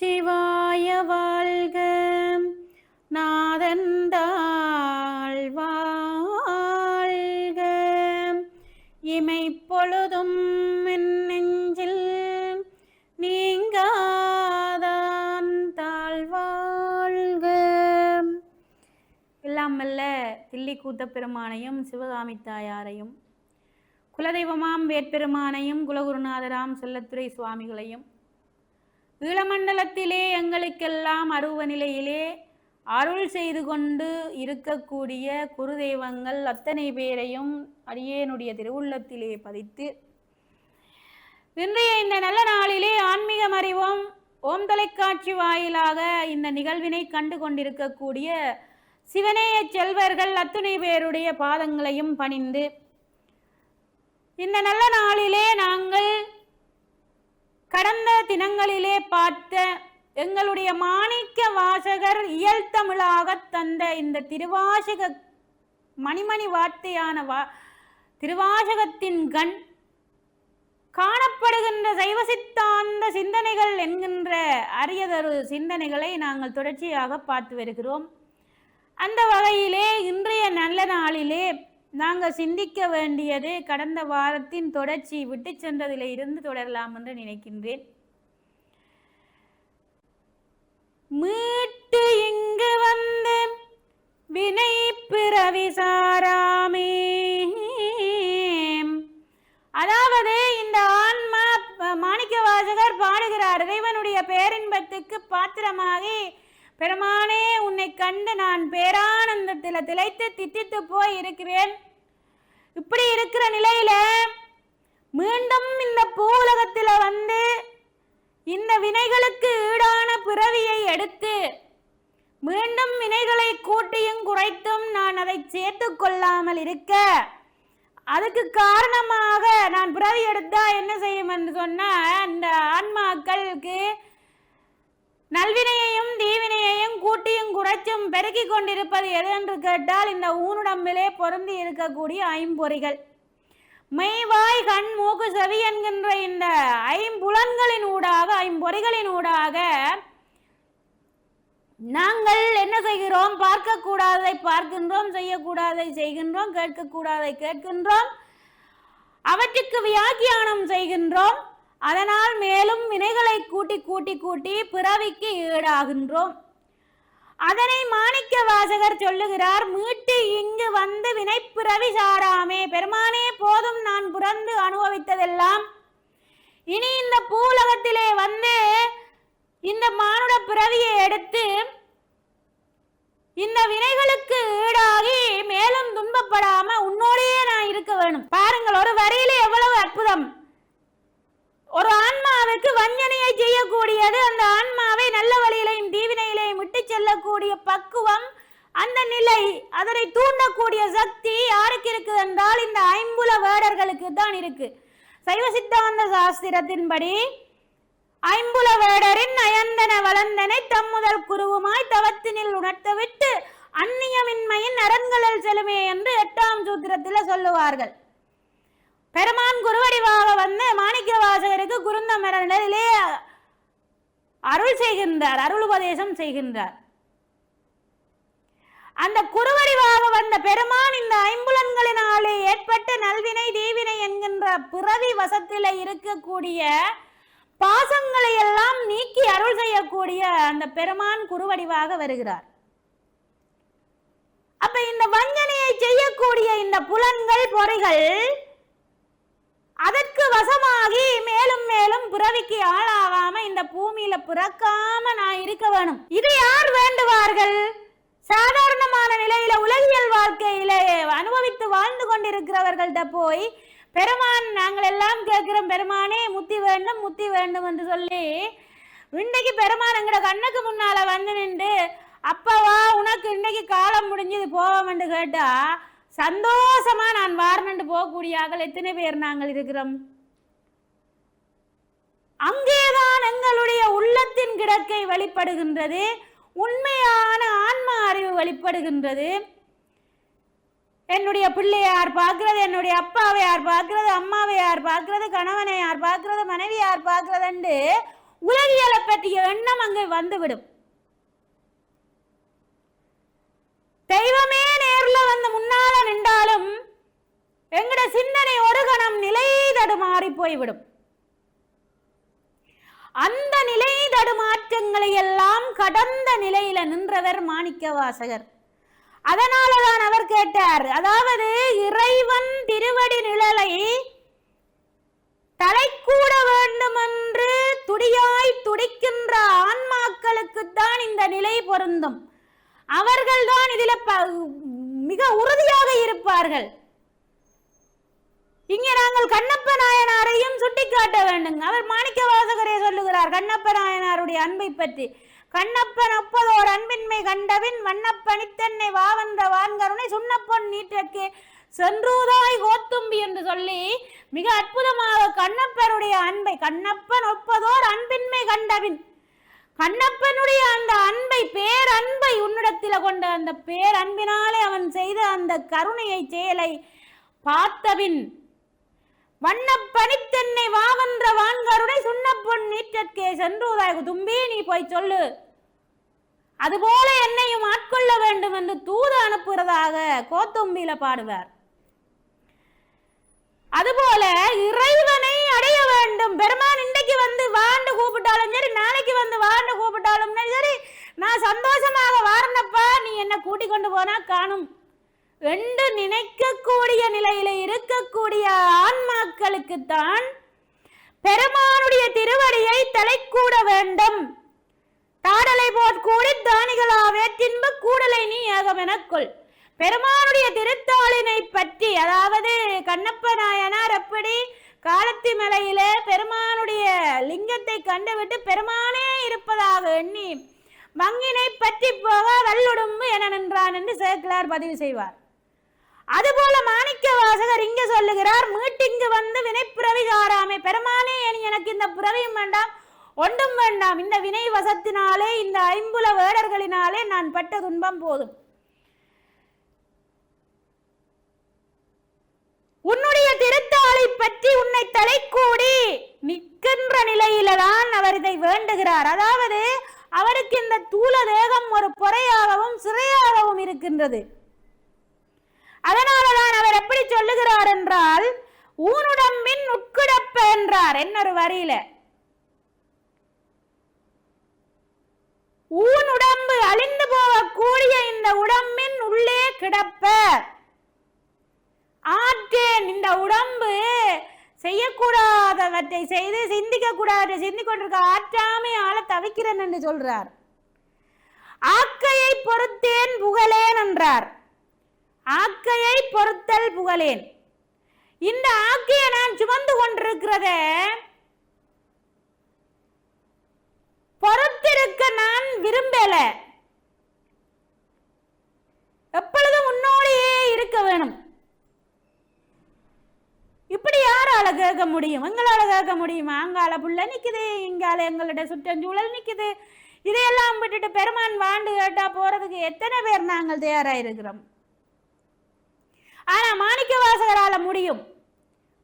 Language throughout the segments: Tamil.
சிவாய வாழ்க நாதந்தாள் வாழ்க இமைப்பொழுதும் என் நெஞ்சில் நீங்காதான் தாழ்வாழ்க. எல்லாம் வல்ல தில்லி கூத்தப்பெருமானையும் சிவகாமி தாயாரையும் குலதெய்வமாம் வேட்பெருமானையும் குலகுருநாதராம் செல்லத்துறை சுவாமிகளையும் ஈழமண்டலத்திலே எங்களுக்கெல்லாம் அருவ நிலையிலே அருள் செய்து கொண்டு இருக்கக்கூடிய குருதெய்வங்கள் அத்தனை பேரையும் அடியேனுடைய திருவுள்ளத்திலே பதித்து இன்றைய இந்த நல்ல நாளிலே ஆன்மீகம் அறிவோம் ஓம் தொலைக்காட்சி வாயிலாக இந்த நிகழ்வினை கண்டு கொண்டிருக்கக்கூடிய சிவனேய செல்வர்கள் அத்துணை பேருடைய பாதங்களையும் பணிந்து இந்த நல்ல நாளிலே நாங்கள் கடந்த தினங்களிலே பார்த்த எங்களுடைய மாணிக்க வாசகர் இயல் தமிழாக தந்த இந்த திருவாசக மணிமணி வார்த்தையான திருவாசகத்தின் கண் காணப்படுகின்ற சைவ சித்தாந்த சிந்தனைகள் என்கின்ற அரியதொரு சிந்தனைகளை நாங்கள் தொடர்ச்சியாக பார்த்து வருகிறோம். அந்த வகையிலே இன்றைய நல்ல நாளிலே நாங்கள் சிந்திக்க வேண்டியது கடந்த வாரத்தின் தொடர்ச்சி விட்டு சென்றதில் இருந்து தொடரலாம் என்று நினைக்கின்றேன். மீட்டு இங்கு வந்து வினை பிறவி சாராமே. அதாவது இந்த ஆன்மா மாணிக்க வாசகர் பாடுகிறார், இறைவனுடைய பேரின்பத்துக்கு பாத்திரமாகி பெருமானே உன்னை கண்டு நான் பேரானந்தத்தில் திளைத்து தித்தித்து போய் இருக்கிறேன். இப்படி இருக்கிற நிலையில மீண்டும் இந்த பூவுலகத்தில் வந்து இந்த வினைகளுக்கு ஈடான பிறவியை எடுத்து மீண்டும் வினைகளை கூட்டியும் குறைத்தும் நான் அதை சேர்த்து கொள்ளாமல் இருக்க, அதுக்கு காரணமாக நான் பிறவி எடுத்தா என்ன செய்யும் என்று சொன்னா, அந்த ஆன்மாக்களுக்கு நல்வினையையும் தீவினையையும் கூட்டியும் குறைச்சும் பெருக்கி கொண்டிருப்பது எது என்று கேட்டால் இந்த ஊனுடம்பிலே பொருந்தி இருக்கக்கூடிய ஐம்பொறிகள், மெய்வாய் கண் மூக்கு செவி என்கின்ற இந்த ஐம்புலன்களின் ஊடாக ஐம்பொறிகளின் ஊடாக நாங்கள் என்ன செய்கிறோம்? பார்க்கக்கூடாததை பார்க்கின்றோம், செய்யக்கூடாதை செய்கின்றோம், கேட்கக்கூடாதை கேட்கின்றோம், அவற்றுக்கு வியாக்கியானம் செய்கின்றோம். அதனால் மேலும் வினைகளை கூட்டி கூட்டி கூட்டி பிறவிக்கு ஈடாகின்றோம். அதனை மாணிக்க வாசகர் சொல்லுகிறார், மீட்டு இங்கு வந்து வினை பிறவி சாராமே. பெருமானே போதும், நான் பிறந்து அனுபவித்ததெல்லாம், இனி இந்த பூலகத்திலே வந்து இந்த மானுட பிறவியை எடுத்து இந்த வினைகளுக்கு ஈடாகி மேலும் துன்பப்படாம உன்னோடையே நான் இருக்க வேணும். பாருங்கள், ஒரு வரியிலே எவ்வளவு அற்புதம். ஒரு ஆன்மாவுக்கு வஞ்சனையை செய்யக்கூடியது, அந்த ஆன்மாவை நல்ல வழியிலையும் தீவினையிலையும் விட்டு செல்லக்கூடிய பக்குவம், அந்த நிலை, அதனை தூண்டக்கூடிய சக்தி யாருக்கு இருக்குது என்றால் இந்த ஐம்புல வேடர்களுக்கு தான் இருக்கு. சைவ சித்தாந்த சாஸ்திரத்தின்படி ஐம்புல வேடரின் அயந்தன வளந்தனை தம்முதல் குருவுமாய் தவத்தினில் உணர்த்த விட்டு அந்நியமின்மையின் அரண்களில் செலுமே என்று 8ஆம் சூத்திரத்தில் சொல்லுவார்கள். பெருமான் குருவடிவாக வந்து மாணிக்க வாசகருக்கு குருந்த மரநிலே அருள் செய்கின்றார், அருள் உபதேசம் செய்கின்றார். அந்த குருவடிவாக வந்த பெருமான் இந்த ஐம்புலன்களினாலே ஏற்பட்ட நல்வினை தீவினை என்கின்ற பிறவி வசத்தில இருக்கக்கூடிய பாசங்களை எல்லாம் நீக்கி அருள் செய்யக்கூடிய அந்த பெருமான் குருவடிவாக வருகிறார். அப்ப இந்த வஞ்சனையை செய்யக்கூடிய இந்த புலன்கள் பொறிகள் அதற்கு வசமாகி மேலும் மேலும் பிறவிக்கு ஆளாகாம இந்த பூமியில பிறக்காம நான் இருக்க வேணும். இதை யார் வேண்டுவார்கள்? சாதாரணமான நிலையில உலகியல் வாழ்க்கையில அனுபவித்து வாழ்ந்து கொண்டிருக்கிறவர்கள்ட்ட போய் பெருமான் நாங்கள் எல்லாம் கேட்கிறோம், பெருமானே முத்தி வேண்டும் முத்தி வேண்டும் என்று சொல்லி இன்னைக்கு பெருமான் எங்கட கண்ணுக்கு முன்னால வந்து நின்று அப்பவா உனக்கு இன்னைக்கு காலம் முடிஞ்சது போவோம் என்று கேட்டா சந்தோஷமா நான் வாரண்டு போகக்கூடிய ஆக்கள் எத்தனை பேர் நாங்கள் இருக்கிறோம்? அங்கேதான் எங்களுடைய உள்ளத்தின் கிடக்கை வெளிப்படுகின்றது, உண்மையான ஆன்மா அறிவு வெளிப்படுகின்றது. என்னுடைய பிள்ளையை யார் பார்க்கிறது, என்னுடைய அப்பாவை யார் பார்க்கிறது, அம்மாவை யார் பார்க்கிறது, கணவனை யார் பார்க்கிறது, மனைவி யார் பார்க்கிறது என்று உலகியலை பற்றிய எண்ணம் அங்கே வந்துவிடும். தெய்வமே நேர்ல வந்து முன்னால நின்றாலும் எங்கட சிந்தனை ஒரு கணம் நிலை தடுமாறி போய்விடும். அந்த நிலை தடுமாற்றங்களை எல்லாம் கடந்த நிலையில நின்றவர் மாணிக்கவாசகர். அதனாலதான் அவர் கேட்டார், அதாவது இறைவன் திருவடி நிழலை தலைக்கூட வேண்டும் என்று துடியாய் துடிக்கின்ற ஆன்மாக்களுக்குத்தான் இந்த நிலை பொருந்தும். அவர்கள்தான் இதில் மிக உறுதியாக இருப்பார்கள். இங்கே நாங்கள் கண்ணப்ப நாயனாரையும் சுட்டிக்காட்ட வேண்டும். அவர் மாணிக்கவாசகரே சொல்லுகிறார் கண்ணப்ப நாயனாருடைய அன்பை பற்றி. கண்ணப்பன் ஒப்பதோர் அன்பின்மை கண்டவின் வண்ணப்பனித்தன்னை வாவந்த வான்கருணை சுண்ணப்பொன் நீற்றக்கே சென்றூதாய் கோத்தும்பி என்று சொல்லி மிக அற்புதமாக கண்ணப்பனுடைய அன்பை, கண்ணப்பன் ஒப்பதோர் அன்பின்மை கண்டவின், கண்ணப்பனுடைய அந்த அன்பை, பேரன்பை உன்னிடத்தில கொண்ட அந்த பேரன்பினாலே அவன் செய்த அந்த கருணையை செயலை பார்த்தபின் வண்ணப்பனித்தென்னை வாவன்ற வான்கருணை சுண்ணப்பொன் நீற்றற்கே சென்றூதாய் தும்பி நீ போய் சொல்லு, அதுபோல என்னையும் ஆட்கொள்ள வேண்டும் என்று தூது அனுப்புறதாக கோத்தும்பியில பாடுவார். அதுபோல இறைவனை அடைய வேண்டும். பெருமான் இன்றைக்கு வந்து வாண்டு கூப்பிட்டாலும் சரி, நாளைக்கு வந்து வாண்டு கூப்பிட்டாலும் சரி, நான் சந்தோஷமாக வாரணப்பா நீ என்ன கூட்டிக் கொண்டு போனா காணும் என்று நினைக்கக்கூடிய நிலையில இருக்கக்கூடிய ஆன்மாக்களுக்குத்தான் பெருமானுடைய திருவடியை தலைக்கூட வேண்டும். தாடலை போற்கூடி தானிகளாவே தின்ப கூடலை நீ ஏகமெனக்குள். பெருமானுடைய திருத்தாளினை பற்றி, அதாவது கண்ணப்ப நாயனார் எப்படி காலத்தி மலையிலே பெருமானுடைய லிங்கத்தை கண்டுவிட்டு பெருமானே இருப்பதாக எண்ணி மங்கினை பற்றி போக வல்லுடும்பு என நின்றான் என்று சேக்கிழார் பதிவு செய்வார். அதுபோல மாணிக்க வாசகர் இங்க சொல்லுகிறார், மீட்டிங்கு வந்து வினைப்பிறவி சாராமை. பெருமானே எனக்கு இந்த பிறவியும் வேண்டாம், ஒன்றும் வேண்டாம், இந்த வினை வசத்தினாலே இந்த ஐம்புல வேடர்களினாலே நான் பட்ட துன்பம் போதும். உன்னுடைய திருத்தாளை பற்றி உன்னை தலைக்கூடி நிற்கின்ற நிலையில்தான் அவர் இதை வேண்டுகிறார். அதாவது அவருக்கு இந்த தூல தேகம் ஒரு பொறையாகவும் சிறையாகவும் இருக்கின்றது. அதனாலதான் அவர் எப்படி சொல்லுகிறார் என்றால், ஊனுடம்பின் உட்கிடப்ப என்றார். என்னொரு வரியில ஊனுடம்பு அழிந்து போகக்கூடிய இந்த உடம்பின் உள்ளே கிடப்ப ஆற்றேன். இந்த உடம்பு செய்யக்கூடாதவற்றை செய்து சிந்திக்க கூடாத சிந்திக் கொண்டிருக்க ஆற்றாமை ஆள தவிக்கிறேன் என்று சொல்றார். ஆக்கையை பொறுத்தேன் புகழேன் என்றார். ஆக்கையை பொறுத்தல் புகழேன். இந்த ஆக்கையை நான் சுமந்து கொண்டிருக்கிறத பொறுத்திருக்க நான் விரும்பல, எப்பொழுதும் உன்னோடையே இருக்க வேணும். இப்படி யாரால கேட்க முடியும்? எங்களால கேட்க முடியுமா? அங்கால புள்ள நிக்குது, இங்கால எங்களுடைய சுற்றஞ்சூழல் நிக்குது, இதையெல்லாம் விட்டுட்டு பெருமான் வாண்டு கேட்டா போறதுக்கு எத்தனை பேர் நாங்கள் தயாராயிருக்கிறோம். ஆனா மாணிக்க வாசகரால முடியும்.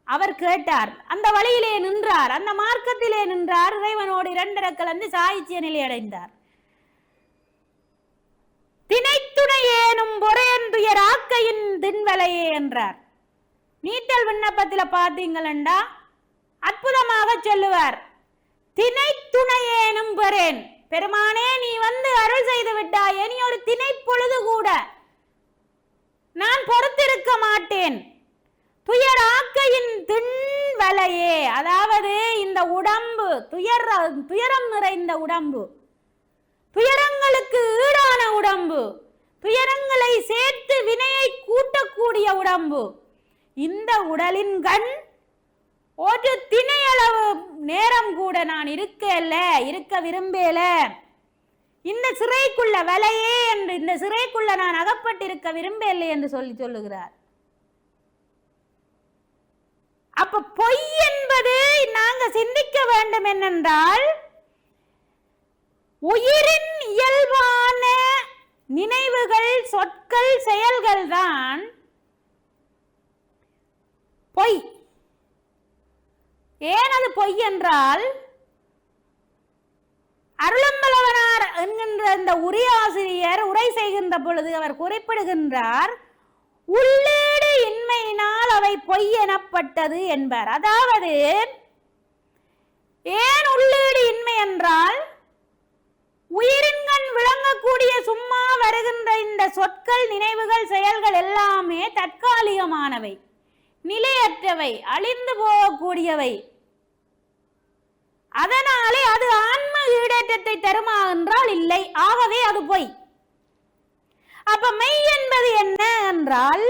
அவர் கேட்டார், அந்த வழியிலே நின்றார், அந்த மார்க்கத்திலே நின்றார், இறைவனோடு இரண்டரை கலந்து சாயிச்சிய நிலை அடைந்தார். திணைத்துணை ஏனும் பொறையன்துயர் ஆக்கையின் தின்வலையே என்றார். நீட்டல் விண்ணப்பத்தில பார்த்தீங்களா அற்புதமாக சொல்லுவார், திணைத்துணையேனும் பெறேன். பெருமானே நீ வந்து அருள் செய்து விட்டாய், இனி ஒரு திணை பொழுது கூட நான் பொறுத்திருக்க மாட்டேன். துயர் ஆக்கையின் தின்வலையே, அதாவது இந்த உடம்பு துயரம் நிறைந்த உடம்பு, துயரங்களுக்கு ஈடான உடம்பு, துயரங்களை சேர்த்து வினையை கூட்டக்கூடிய உடம்பு, இந்த உடலின் கண் ஒரு திணையளவு நேரம் கூட நான் இருக்க விரும்பல. இந்த சிறைக்குள்ள வலையே என்று, இந்த சிறைக்குள்ள நான் அகப்பட்டிருக்க விரும்பல என்று சொல்லுகிறார். அப்ப பொய் என்பது நாங்க சிந்திக்க வேண்டும் என்னென்றால், உயிரின் இயல்பான நினைவுகள், சொற்கள், செயல்கள் தான் பொய். ஏன் அது பொய் என்றால், அருளம்பலவனார் என்கின்ற இந்த உரையாசிரியர் உரை செய்கின்ற பொழுது அவர் குறிப்பிடுகின்றார், உள்ளீடு இன்மையினால் அவை பொய் எனப்பட்டது என்பார். அதாவது ஏன் உள்ளீடு இன்மை என்றால், உயிரின்கண் விளங்கக்கூடிய சும்மா வருகின்ற இந்த சொற்கள், நினைவுகள், செயல்கள் எல்லாமே தற்காலிகமானவை, நிலையற்றவை, அழிந்து போகக்கூடியவை. அதனாலே அது ஆன்ம ஈடேற்றத்தை தருமா என்றால் இல்லை. ஆகவே அது பொய். அப்ப மெய் என்பது என்ன என்றால்,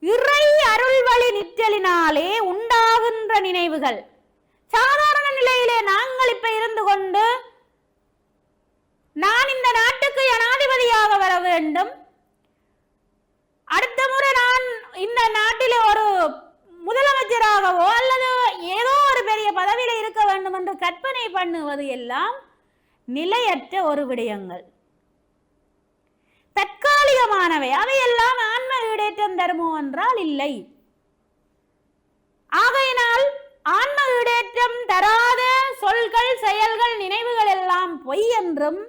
இறை அருள்வழி நிற்றலினாலே உண்டாகின்ற நினைவுகள். சாதாரண நிலையிலே நாங்கள் இப்ப இருந்து கொண்டு நான் இந்த நாட்டுக்கு ஜனாதிபதியாக வர வேண்டும், அடுத்த முறை நான் இந்த நாட்டிலே ஒரு முதலமைச்சராகவோ அல்லது ஏதோ ஒரு பெரிய பதவியில் இருக்க வேண்டும் என்று கற்பனை பண்ணுவது எல்லாம் நிலையற்ற ஒரு விடயங்கள், தற்காலிகமானவை. அவையெல்லாம் ஆன்ம ஈடேற்றம் தருமோ என்றால் இல்லை. ஆகையினால் ஆன்ம ஈடேற்றம் தராத சொல்கள், செயல்கள், நினைவுகள் எல்லாம் பொய் என்றும்,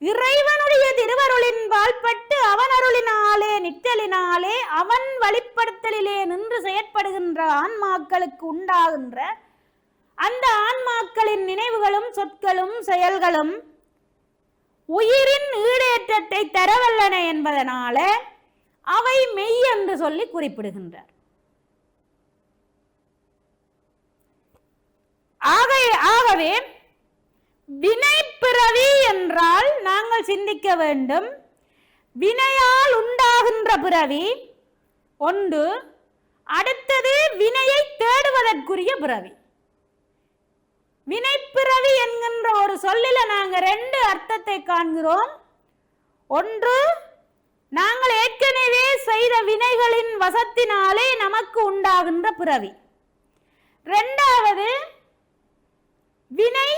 இறைவனுடைய திருவருளின் பால்பட்டு அவன் அருளினாலே நிற்றலினாலே அவன் வழிப்படுத்தலிலே நின்று செயற்படுகின்ற ஆன்மாக்களுக்கு உண்டாகின்ற அந்த ஆன்மாக்களின் நினைவுகளும் சொற்களும் செயல்களும் உயிரின் ஈடேற்றத்தை தரவல்லன என்பதனால அவை மெய் என்று சொல்லி குறிப்பிடுகின்றார். ஆகவே வினை பிறவி என்றால் நாங்கள் சிந்திக்க வேண்டும். வினையால் உண்டாகின்ற பிறவி ஒன்று, அடுத்தது வினையை தேடுவதற்குரிய பிறவி. வினைப்பிறவி என்கின்ற ஒரு சொல்லில நாங்கள் ரெண்டு அர்த்தத்தை காண்கிறோம். ஒன்று, நாங்கள் ஏற்கனவே செய்த வினைகளின் வசத்தினாலே நமக்கு உண்டாகின்ற பிறவி. இரண்டாவது, வினை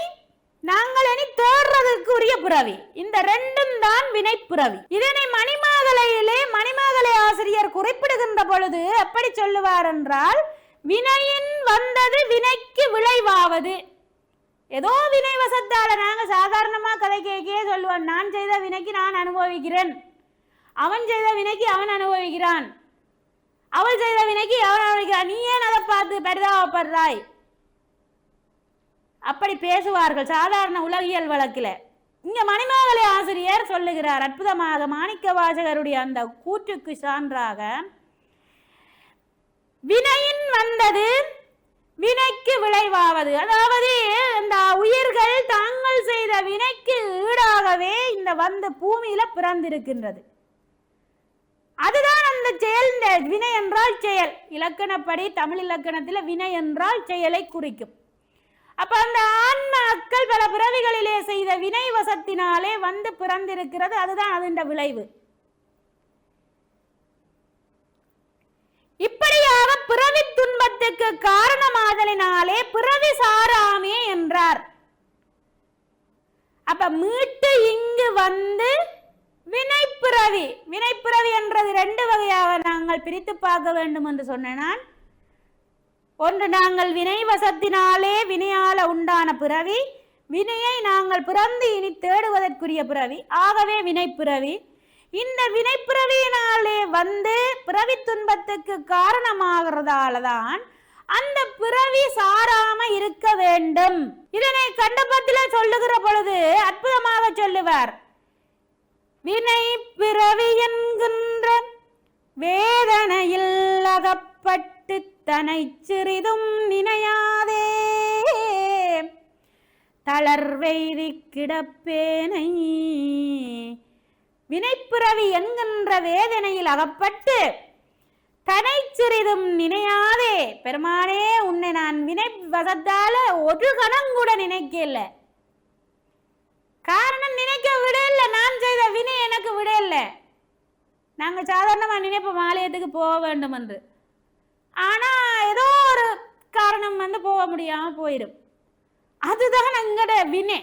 நாங்கள் இனி தேடுறதுக்குரிய பிறவி. இந்த ரெண்டும் தான் வினைப்பிறவி. இதனை மணிமேகலை ஆசிரியர் குறிப்பிடுகின்ற பொழுது எப்படி சொல்லுவார் என்றால், வினையின் வந்தது வினைக்கு விளைவாவது. ஏதோ வினை வசத்தால நாங்க சாதாரணமா கதை கேட்கே சொல்லுவான், நான் செய்த வினைக்கு நான் அனுபவிக்கிறேன், அவன் செய்த வினைக்கு அவன் அனுபவிக்கிறான், அவள் செய்த வினைக்கு அவன் அனுபவிக்கிறான், நீ ஏன் அதை பார்த்து பரிதாபப்படுறாய், அப்படி பேசுவார்கள் சாதாரண உலகியல் வழக்கில். இங்க மணிமேகலை ஆசிரியர் சொல்லுகிறார் அற்புதமாக, மாணிக்க வாசகருடைய அந்த கூற்றுக்கு சான்றாக, வினையின் வந்தது வினைக்கு விளைவாவது. அதாவது இந்த உயிர்கள் தாங்கள் செய்த வினைக்கு ஈடாகவே இந்த வந்து பூமியில பிறந்திருக்கின்றது. அதுதான் அந்த செயல். வினை என்றால் செயல். இலக்கணப்படி தமிழ் இலக்கணத்தில் வினை என்றால் செயலை குறிக்கும். அப்ப அந்த ஆன்மாக்கள் பல பிறவிகளிலே செய்த வினை வசத்தினாலே வந்து பிறந்திருக்கிறது. அதுதான் அதன் விளைவு. இப்படியாக பிறவி துன்பத்துக்கு காரணமாதலினாலே பிறவி சாராமே என்றார். அப்ப மீட்டு இங்கு வந்து வினைப்பிறவி. வினைப்பிறவி என்றது ரெண்டு வகையாக நாங்கள் பிரித்து பார்க்க வேண்டும் என்று சொன்னான். ஒன்று, நாங்கள் வினை வசத்தினாலே வினையால உண்டான பிறவி, வினையை நாங்கள் பிறந்து இனி தேடுவதற்குரிய பிறவி, ஆகவே வினைப்பிறவி. இந்த வினைப்பிறவியினாலே வந்து பிறவி துன்பத்துக்கு காரணமாகிறதாலதான் அந்த பிறவி சாராம இருக்க வேண்டும். இதனை கண்டபத்தில சொல்லுகிற பொழுது அற்புதமாக சொல்லுவார். வினை பிறவி என்கின்ற வேதனையில் அகப்பட்டு தனை சிறிதும் நினையாதே தளர்வெய்தி கிடப்பேனை. வினைப்பிறவி என்கின்ற வேதனையில் அகப்பட்டு தனை சிறிதும் நினையாதே. பெருமானே, உன்னை நான் வினை வசத்தால ஒரு கணம் கூட நினைக்கல. காரணம், நினைக்க விடல. நான் செய்த வினை எனக்கு விடல. நாங்க சாதாரணமா நினைப்போம் ஆலயத்துக்கு போக வேண்டும் என்று. ஆனா ஏதோ ஒரு காரணம் வந்து போக முடியாம போயிடும். அதுதான் எங்கட வினை.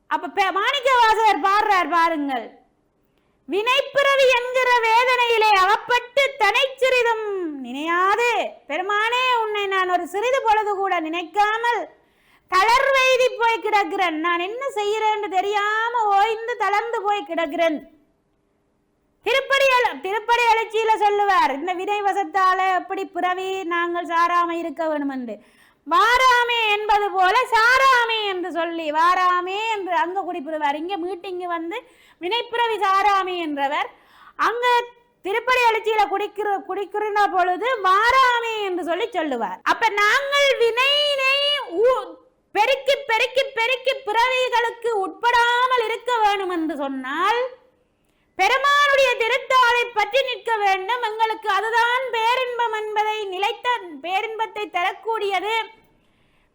அப்ப மாணிக்க வாசகர் பாடுறார் பாருங்கள். வினைப்பிறவி என்கிற வேதனையிலே அவப்பட்டு தனை சிறிதும் நினையாது, பெருமானே உன்னை நான் ஒரு சிறிது பொழுது கூட நினைக்காமல் தளர்வெய்தி போய் கிடக்கிறேன், நான் என்ன செய்கிறேன்னு தெரியாம ஓய்ந்து தளர்ந்து போய் கிடக்கிறேன். திருப்படி எழுச்சியில சொல்லுவார், இந்த வினை வசத்தால எப்படி பிறவி நாங்கள் சாராம இருக்க வேணும் என்று. வாராமே என்பது போல சாராமே என்று சொல்லி வாராமே என்று அங்க குறிப்பிடுவார். இங்க மீட்டிங்கு வந்து வினைப்பிறவி சாராமே என்றவர் அங்க திருப்படி எழுச்சியில குடிக்கிற பொழுது வாராமே என்று சொல்லி சொல்லுவார். அப்ப நாங்கள் வினையினை பெருக்கி பெருக்கி பெருக்கி பிறவிகளுக்கு உட்படாமல் இருக்க வேண்டும் என்று சொன்னால் பெருமானுடைய திருத்தாளை பற்றி நிற்க வேண்டும். எங்களுக்கு அதுதான் பேரின்பம் என்பதை நிலைத்த பேரின்பத்தை தரக்கூடியது,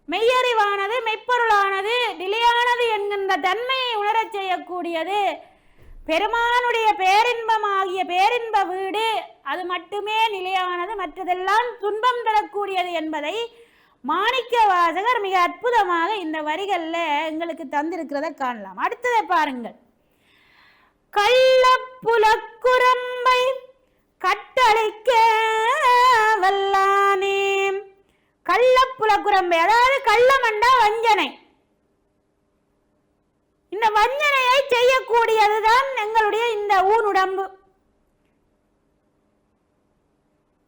மெய்யறிவானது, மெய்ப்பொருளானது, நிலையானது என்கின்ற தன்மையை உணரச் செய்யக்கூடியது. பெருமானுடைய பேரின்பமாகிய பேரின்ப வீடு அது மட்டுமே நிலையானது, மற்றதெல்லாம் துன்பம் தரக்கூடியது என்பதை மாணிக்க வாசகர் மிக அற்புதமாக இந்த வரிகள்ல எங்களுக்கு தந்திருக்கிறத காணலாம். அடுத்ததை பாருங்கள். கள்ளப்புலக்குரம்பை கட்டளைக்க வல்லானே. கள்ளப்புலக்குரம்பை அதாவது கள்ளமண்டா வஞ்சனை. இந்த வஞ்சனையை செய்யக்கூடியதுதான் எங்களுடைய இந்த ஊனுடம்பு.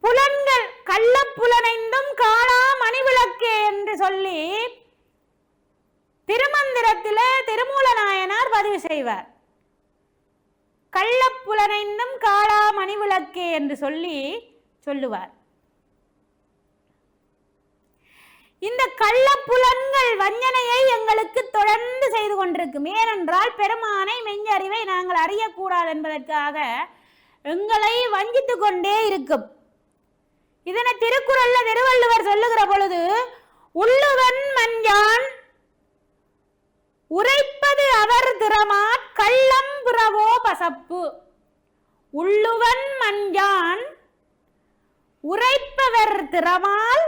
புலன்கள் கள்ளப்புலனைந்தும் காணா மணிவிளக்கே என்று சொல்லி திருமந்திரத்தில திருமூல நாயனார் பதிவு செய்வார். கள்ளப்புலனைந்தும் காளா மணிவிளக்கே என்று சொல்லி சொல்லுவார். இந்த கள்ளப்புலன்கள் வஞ்சனையை எங்களுக்கு தொடர்ந்து செய்து கொண்டிருக்கும். ஏனென்றால் பெருமானை மெஞ்சறிவை நாங்கள் அறியக்கூடாது என்பதற்காக எங்களை வஞ்சித்து கொண்டே இருக்கும். இதனை திருக்குறள்ல திருவள்ளுவர் சொல்லுகிற பொழுது உள்ளுவன் மஞ்சான் உரைப்பது அவர் திறமாற் கள்ளம் புறவோ பசப்பு. உள்ளுவன் மஞ்சான் உரைப்பவர் திறமால்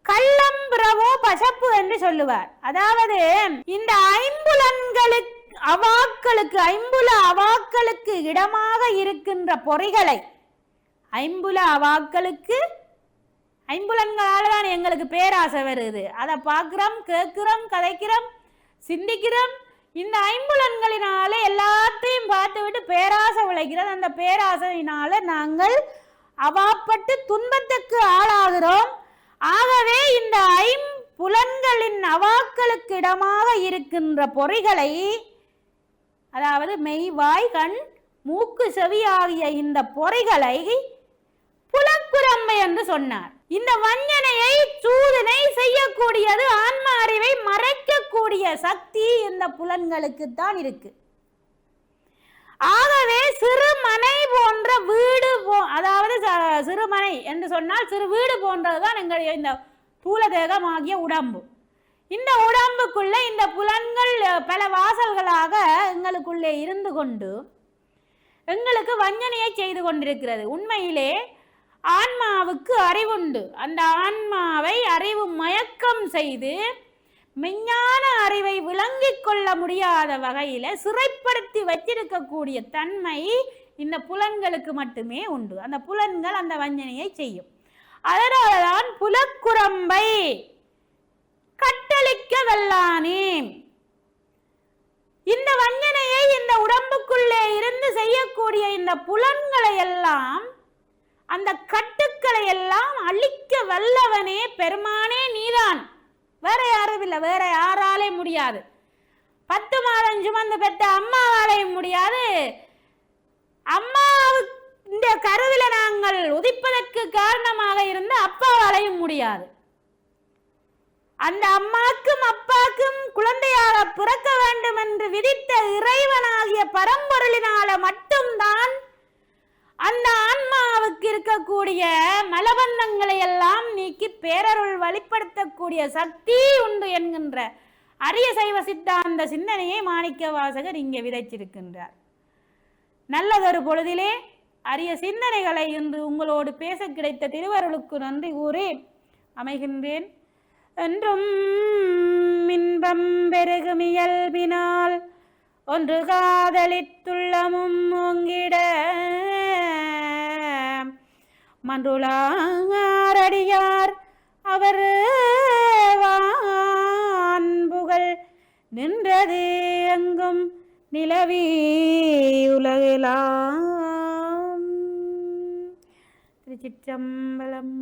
கள்ளம் புறவோ பசப்பு என்று சொல்லுவார். அதாவது இந்த ஐம்புல அவாக்களுக்கு இடமாக இருக்கின்ற பொறிகளை, ஐம்புலன்களால தான் எங்களுக்கு பேராசை வருது. அதை பார்க்கிறோம், கேட்கிறோம், கதைக்கிறோம், சிந்திக்கிறோம். இந்த ஐம்புலன்களினால எல்லாத்தையும் பார்த்து விட்டு பேராசை விளைகிறது. அந்த பேராசையினால நாங்கள் அவாப்பட்டு துன்பத்துக்கு ஆளாகிறோம். ஆகவே இந்த ஐம்புலன்களின் அவாக்களுக்கு இடமாக இருக்கின்ற பொறிகளை, அதாவது மெய், வாய், கண், மூக்கு, செவி ஆகிய இந்த பொறிகளை புலக்குரம்பை என்று சொன்னார். இந்த வஞ்சனையை சூதனை செய்யக்கூடியது, ஆன்ம அறிவை மறைக்கக்கூடிய சக்தி இந்த புலன்களுக்கு தான் இருக்கு. ஆகவே சிறுமனை போன்ற வீடு அதாவது சிறுமனை என்று சொன்னால் சிறு வீடு போன்றதுதான் எங்களுடைய இந்த தூல தேகமாகிய உடம்பு. இந்த உடம்புக்குள்ள இந்த புலன்கள் பல வாசல்களாக எங்களுக்குள்ளே இருந்து கொண்டு எங்களுக்கு வஞ்சனையை செய்து கொண்டிருக்கிறது. உண்மையிலே ஆன்மாவுக்கு அறிவுண்டு. அந்த ஆன்மாவை அறிவு மயக்கம் செய்து மெஞ்ஞான அறிவை விளங்கிக் கொள்ள முடியாத வகையில சிறைப்படுத்தி வச்சிருக்கக்கூடிய தன்மை இந்த புலன்களுக்கு மட்டுமே உண்டு. அந்த புலன்கள் அந்த வஞ்சனையை செய்யும். அதனாலதான் புலக்குரம்பை கட்டளிக்க வல்லானே. இந்த வஞ்சனையை இந்த உடம்புக்குள்ளே இருந்து செய்யக்கூடிய இந்த புலன்களை எல்லாம், அந்த கட்டுக்களை எல்லாம் அழிக்க வல்லவனே பெருமானே நீதான். வேற யாரும் இல்லை, வேற யாராலே முடியாது. 10 மாதம் சுமந்து பெற்ற அம்மாவாலையும் முடியாது. அம்மாவுக்கு இந்த கருவில நாங்கள் உதிப்பதற்கு காரணமாக இருந்த அப்பாவாலையும் முடியாது. அந்த அம்மாக்கும் அப்பாக்கும் குழந்தையாக பிறக்க வேண்டும் என்று விதித்த இறைவனாகிய பரம்பொருளினால மட்டும்தான் அந்த ஆன்மாவுக்கு இருக்கக்கூடிய மலபந்தங்களை எல்லாம் நீக்கி பேரருள் வழிப்படுத்தக்கூடிய சக்தி உண்டு என்கின்ற அரிய சைவ சித்தாந்த சிந்தனையை மாணிக்க வாசகர் இங்கே விதைச்சிருக்கின்றார். நல்லதொரு பொழுதிலே அரிய சிந்தனைகளை இன்று உங்களோடு பேச கிடைத்த திருவருளுக்கு நன்றி கூறி அமைகின்றேன். என்றும் இன்பம் பெருகும் இயல்பினால் ஒன்று காதலித்துள்ளமும் ஓங்கிட மன்றுளாரடியார் அவர் வான்புகள் நின்றது எங்கும் நிலவி உலகெலாம். திருச்சிற்றம்பலம்.